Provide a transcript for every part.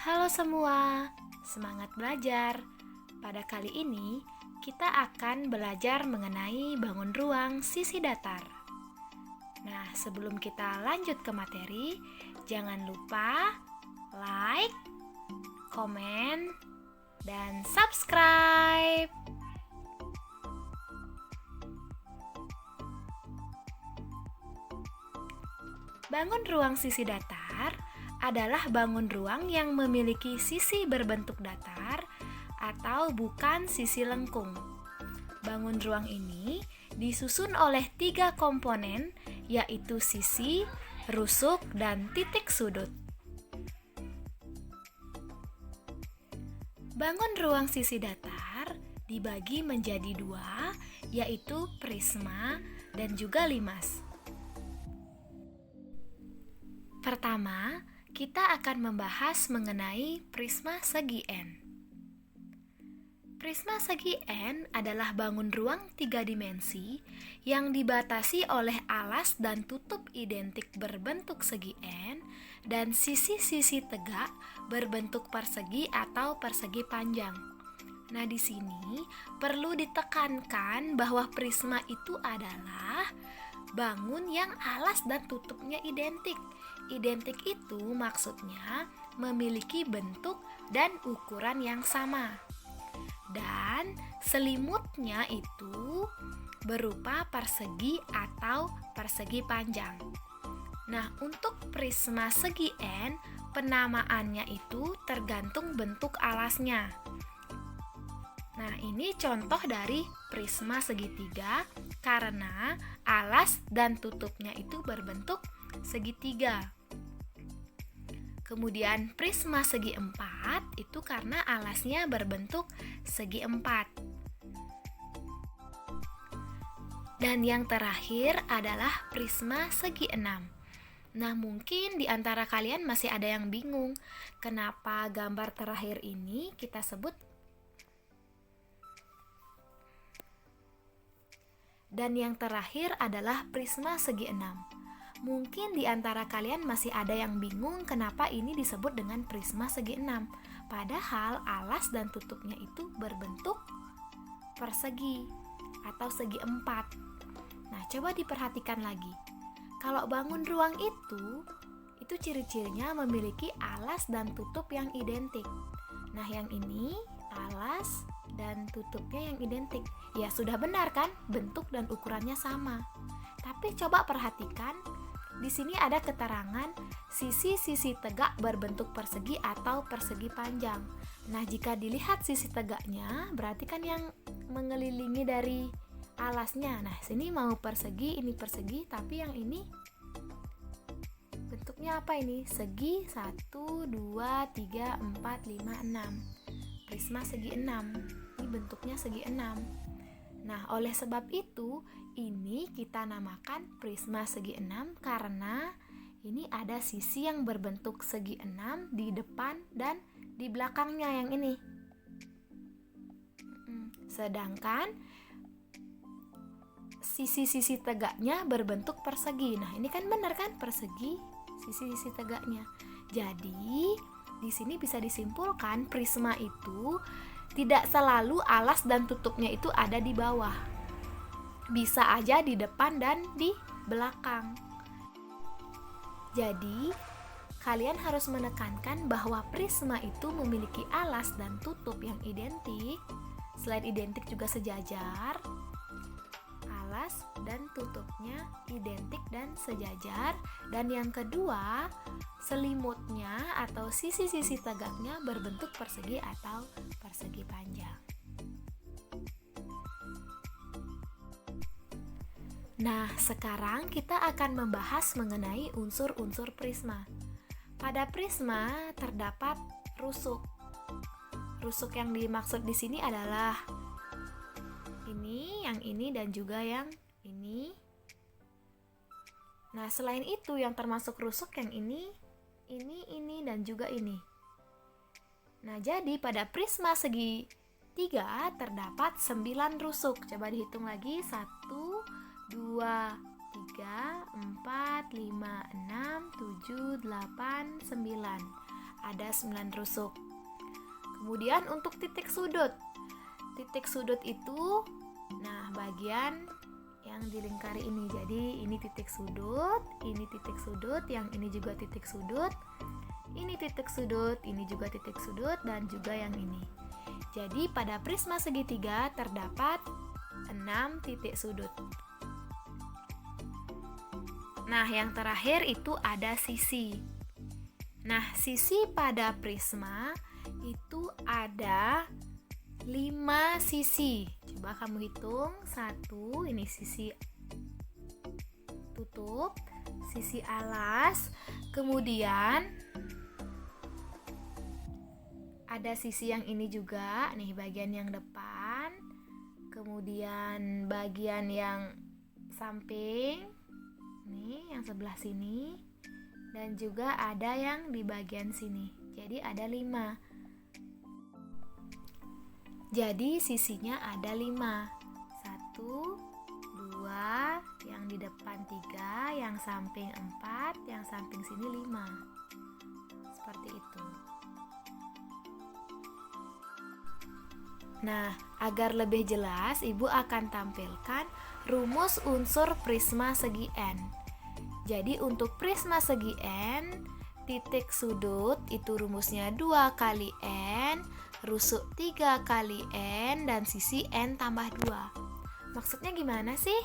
Halo semua, semangat belajar. Pada kali ini, kita akan belajar mengenai bangun ruang sisi datar. Nah, sebelum kita lanjut ke materi, jangan lupa like, komen, dan subscribe. Bangun ruang sisi datar adalah bangun ruang yang memiliki sisi berbentuk datar atau bukan sisi lengkung. Bangun ruang ini disusun oleh 3 komponen, yaitu sisi, rusuk, dan titik sudut. Bangun ruang sisi datar dibagi menjadi 2, yaitu prisma dan juga limas. Pertama, kita akan membahas mengenai prisma segi N. Prisma segi N adalah bangun ruang 3 dimensi yang dibatasi oleh alas dan tutup identik berbentuk segi N dan sisi-sisi tegak berbentuk persegi atau persegi panjang. Nah, di sini perlu ditekankan bahwa prisma itu adalah bangun yang alas dan tutupnya identik. Identik itu maksudnya memiliki bentuk dan ukuran yang sama. Dan selimutnya itu berupa persegi atau persegi panjang. Nah, untuk prisma segi N, penamaannya itu tergantung bentuk alasnya. Nah, ini contoh dari prisma segitiga karena alas dan tutupnya itu berbentuk segitiga. Kemudian prisma segi 4 itu karena alasnya berbentuk segi 4. Dan yang terakhir adalah prisma segi 6. Nah, mungkin di antara kalian masih ada yang bingung, kenapa gambar terakhir ini kita sebut. Dan yang terakhir adalah prisma segi 6. Mungkin di antara kalian masih ada yang bingung kenapa ini disebut dengan prisma segi 6. Padahal alas dan tutupnya itu berbentuk persegi atau segi 4. Nah, coba diperhatikan lagi. Kalau bangun ruang itu ciri-cirinya memiliki alas dan tutup yang identik. Nah, yang ini alas dan tutupnya yang identik. Ya, sudah benar kan? Bentuk dan ukurannya sama. Tapi coba perhatikan, di sini ada keterangan sisi-sisi tegak berbentuk persegi atau persegi panjang. Nah, jika dilihat sisi tegaknya, berarti kan yang mengelilingi dari alasnya. Nah, sini mau persegi, ini persegi, tapi yang ini bentuknya apa ini? Segi 1, 2, 3, 4, 5, 6. Prisma segi 6. Ini bentuknya segi 6. Nah, oleh sebab itu, ini kita namakan prisma segi 6 karena ini ada sisi yang berbentuk segi 6 di depan dan di belakangnya yang ini. Sedangkan sisi-sisi tegaknya berbentuk persegi. Nah, ini kan benar kan persegi sisi-sisi tegaknya. Jadi, di sini bisa disimpulkan prisma itu tidak selalu alas dan tutupnya itu ada di bawah. Bisa aja di depan dan di belakang. Jadi, kalian harus menekankan bahwa prisma itu memiliki alas dan tutup yang identik. Selain identik juga sejajar. Alas dan tutupnya identik dan sejajar. Dan yang kedua, selimutnya atau sisi-sisi tegaknya berbentuk persegi atau persegi panjang. Nah, sekarang kita akan membahas mengenai unsur-unsur prisma. Pada prisma terdapat rusuk. Rusuk yang dimaksud di sini adalah ini, yang ini, dan juga yang ini. Nah, selain itu yang termasuk rusuk yang ini, dan juga ini. Nah, jadi pada prisma segi 3 terdapat 9 rusuk. Coba dihitung lagi. 1, 2, 3, 4, 5, 6, 7, 8, 9. ada 9 rusuk. Kemudian untuk titik sudut. Titik sudut itu bagian yang dilingkari ini. Jadi ini titik sudut, ini titik sudut, yang ini juga titik sudut. Ini titik sudut, ini juga titik sudut, dan juga yang ini. Jadi pada prisma segitiga terdapat 6 titik sudut. Nah, yang terakhir itu ada sisi. Nah, sisi pada prisma itu ada 5 sisi. Coba kamu hitung. 1, ini sisi tutup, sisi alas, kemudian ada sisi yang ini juga, nih bagian yang depan, kemudian bagian yang samping, nih yang sebelah sini, dan juga ada yang di bagian sini. Jadi ada 5. Jadi sisinya ada 5. 1, 2, yang di depan 3, yang samping 4, yang samping sini 5. Seperti itu. Nah, agar lebih jelas, Ibu akan tampilkan rumus unsur prisma segi N. Jadi untuk prisma segi N, titik sudut itu rumusnya 2 kali N, rusuk 3 kali N, dan sisi N tambah 2. Maksudnya gimana sih?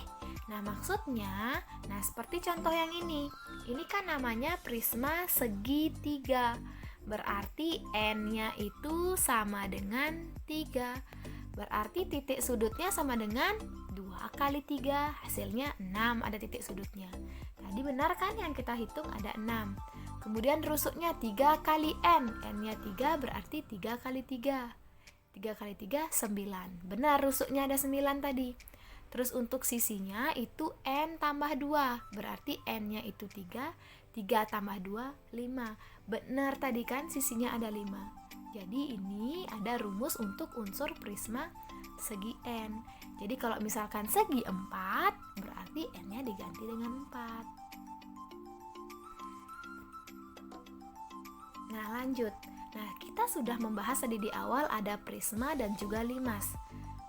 Nah, maksudnya, seperti contoh yang ini. Ini kan namanya prisma segitiga. Berarti N-nya itu sama dengan 3. Berarti titik sudutnya sama dengan 2 kali 3, hasilnya 6, ada titik sudutnya. Tadi benar kan yang kita hitung ada 6. Kemudian rusuknya 3 kali N, N-nya 3 berarti 3 kali 3. 3 kali 3, 9. Benar, rusuknya ada 9 tadi. Terus untuk sisinya itu N tambah 2, berarti N-nya itu 3, 3 tambah 2, 5. Benar tadi kan sisinya ada 5. Jadi ini ada rumus untuk unsur prisma segi N. Jadi kalau misalkan segi 4, berarti N-nya diganti dengan 4. Nah, lanjut. Nah, kita sudah membahas tadi di awal ada prisma dan juga limas.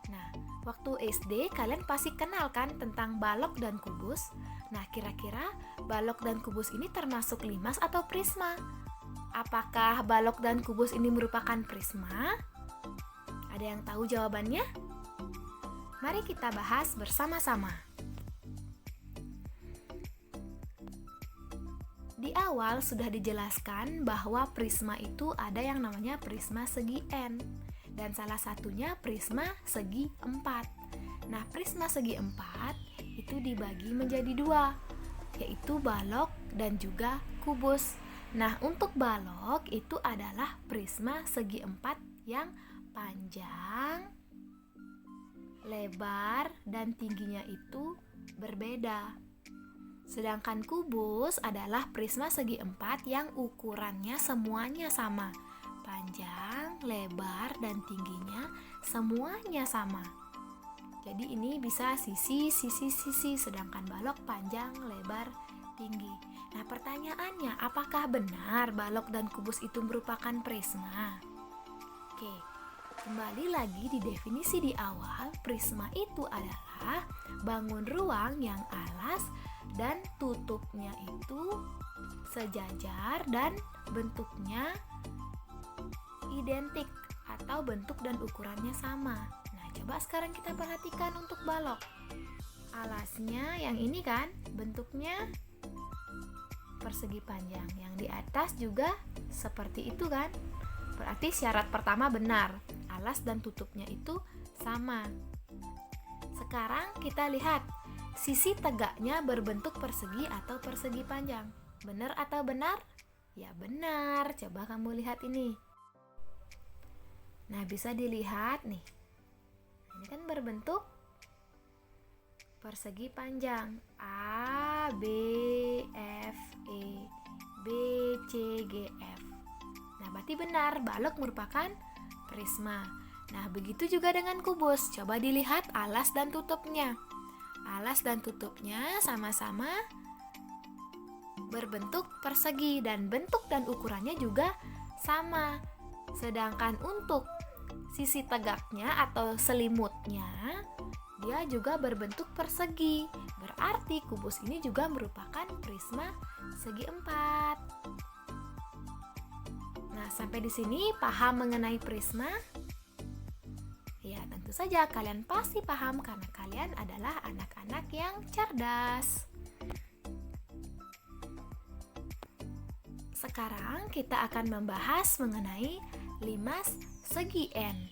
Nah, waktu SD kalian pasti kenal kan tentang balok dan kubus. Nah, kira-kira balok dan kubus ini termasuk limas atau prisma? Apakah balok dan kubus ini merupakan prisma? Ada yang tahu jawabannya? Mari kita bahas bersama-sama. Di awal sudah dijelaskan bahwa prisma itu ada yang namanya prisma segi N, dan salah satunya prisma segi 4. Nah, prisma segi 4 itu dibagi menjadi 2, yaitu balok dan juga kubus. Nah, untuk balok itu adalah prisma segi 4 yang panjang, lebar, dan tingginya itu berbeda. Sedangkan kubus adalah prisma segi 4 yang ukurannya semuanya sama. Panjang, lebar, dan tingginya semuanya sama. Jadi ini bisa sisi, sedangkan balok panjang, lebar, tinggi. Nah, pertanyaannya, apakah benar balok dan kubus itu merupakan prisma? Oke, kembali lagi di definisi di awal, prisma itu adalah bangun ruang yang alas dan tutupnya itu sejajar dan bentuknya identik atau bentuk dan ukurannya sama. Nah, coba sekarang kita perhatikan untuk balok. Alasnya yang ini kan bentuknya persegi panjang, yang di atas juga seperti itu kan. Berarti syarat pertama benar, alas dan tutupnya itu sama. Sekarang kita lihat sisi tegaknya berbentuk persegi atau persegi panjang. Benar atau benar? Ya benar, coba kamu lihat ini. Nah, bisa dilihat nih. Ini kan berbentuk persegi panjang. A, B, F, E, B, C, G, F. Nah, berarti benar, balok merupakan prisma. Nah, begitu juga dengan kubus. Coba dilihat alas dan tutupnya. Alas dan tutupnya sama-sama berbentuk persegi dan bentuk dan ukurannya juga sama. Sedangkan untuk sisi tegaknya atau selimutnya, dia juga berbentuk persegi. Berarti kubus ini juga merupakan prisma segi 4. Nah, sampai di sini paham mengenai prisma? Ya, tentu saja kalian pasti paham karena kalian adalah anak-anak yang cerdas. Sekarang kita akan membahas mengenai limas segi N.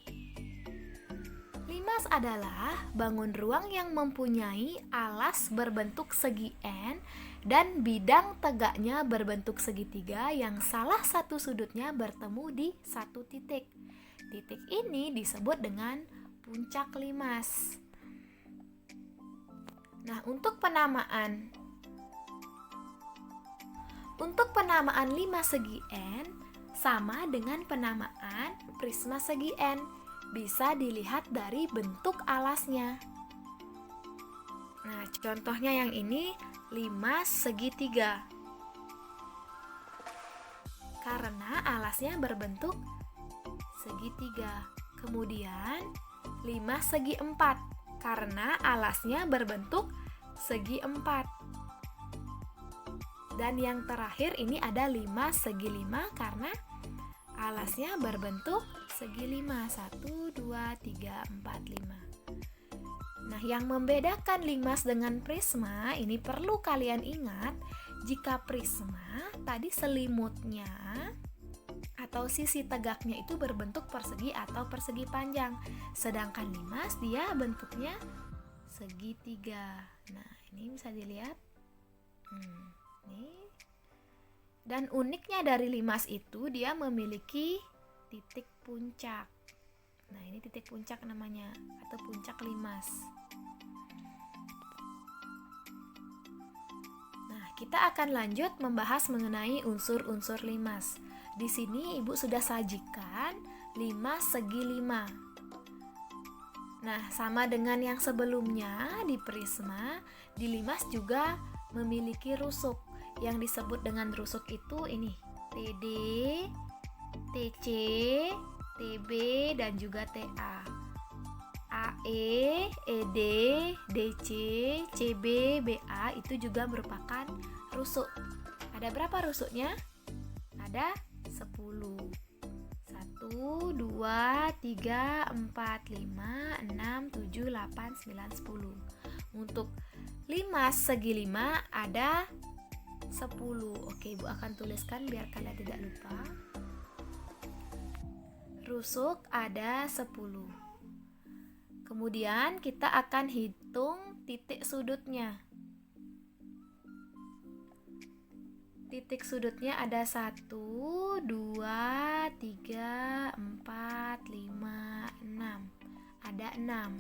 Limas adalah bangun ruang yang mempunyai alas berbentuk segi N dan bidang tegaknya berbentuk segitiga yang salah satu sudutnya bertemu di satu titik. Titik ini disebut dengan puncak limas. Nah, untuk penamaan limas segi N sama dengan penamaan prisma segi N. Bisa dilihat dari bentuk alasnya. Nah, contohnya yang ini limas segitiga. Karena alasnya berbentuk segitiga. Kemudian limas segi 4 karena alasnya berbentuk segi 4. Dan yang terakhir ini ada limas segi 5 karena alasnya berbentuk segi 5. 1, 2, 3, 4, 5. Nah, yang membedakan limas dengan prisma ini perlu kalian ingat. Jika prisma tadi selimutnya atau sisi tegaknya itu berbentuk persegi atau persegi panjang. Sedangkan limas dia bentuknya segitiga. Nah, ini bisa dilihat. Nih. Dan uniknya dari limas itu dia memiliki titik puncak. Nah, ini titik puncak namanya atau puncak limas. Nah, kita akan lanjut membahas mengenai unsur-unsur limas. Di sini Ibu sudah sajikan limas segi 5. Nah, sama dengan yang sebelumnya di prisma, di limas juga memiliki rusuk. Yang disebut dengan rusuk itu ini TD, TC, TB, dan juga TA. AE, ED, DC, CB, BA itu juga merupakan rusuk. Ada berapa rusuknya? Ada 10. 1, 2, 3, 4, 5, 6, 7, 8, 9, 10. Untuk limas segi 5 ada 10. Oke, Ibu akan tuliskan biar kalian tidak lupa. Rusuk ada 10. Kemudian kita akan hitung titik sudutnya. Titik sudutnya ada 1, 2, 3, 4, 5, 6. Ada 6.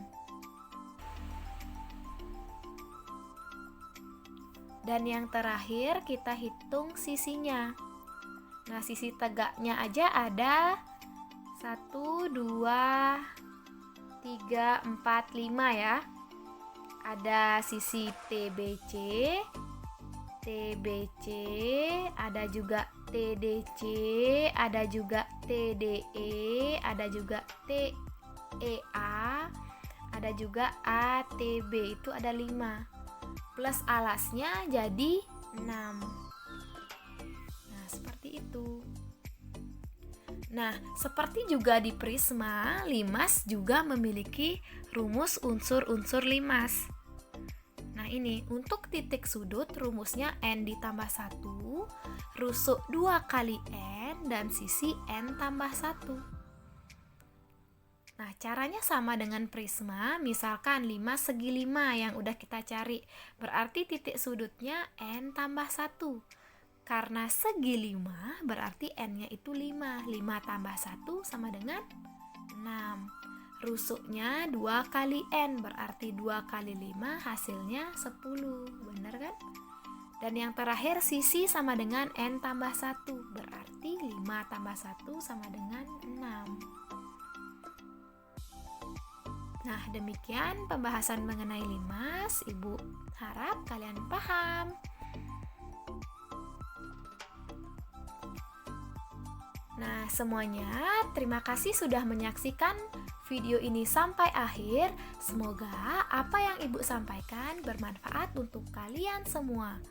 Dan yang terakhir kita hitung sisinya. Nah, sisi tegaknya aja ada 1, 2, 3, 4, 5 ya. Ada sisi TBC, TBC, ada juga TDC, ada juga TDE, ada juga TEA, ada juga ATB, itu ada 5. Plus alasnya jadi 6. Nah, seperti itu. Nah, seperti juga di prisma, limas juga memiliki rumus unsur-unsur limas. Nah, ini untuk titik sudut rumusnya N ditambah 1, rusuk 2 kali N, dan sisi N tambah 1. Nah, caranya sama dengan prisma, misalkan limas segi 5 yang udah kita cari. Berarti titik sudutnya N tambah 1. Karena segi 5, berarti N-nya itu 5. 5 tambah 1 sama dengan 6. Rusuknya 2 kali N, berarti 2 kali 5 hasilnya 10. Benar kan? Dan yang terakhir sisi sama dengan N tambah 1, berarti 5 tambah 1 sama dengan 6. Nah, demikian pembahasan mengenai limas. Ibu harap kalian paham. Nah, semuanya terima kasih sudah menyaksikan video ini sampai akhir. Semoga apa yang Ibu sampaikan bermanfaat untuk kalian semua.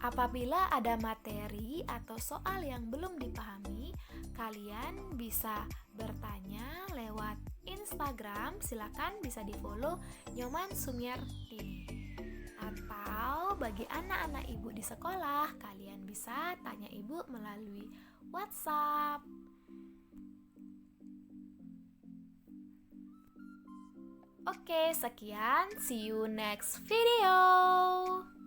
Apabila ada materi atau soal yang belum dipahami, kalian bisa bertanya lewat Instagram. Silakan bisa di-follow Nyoman Sumiarti. Atau bagi anak-anak ibu di sekolah, kalian bisa tanya ibu melalui WhatsApp. Oke, sekian. See you next video.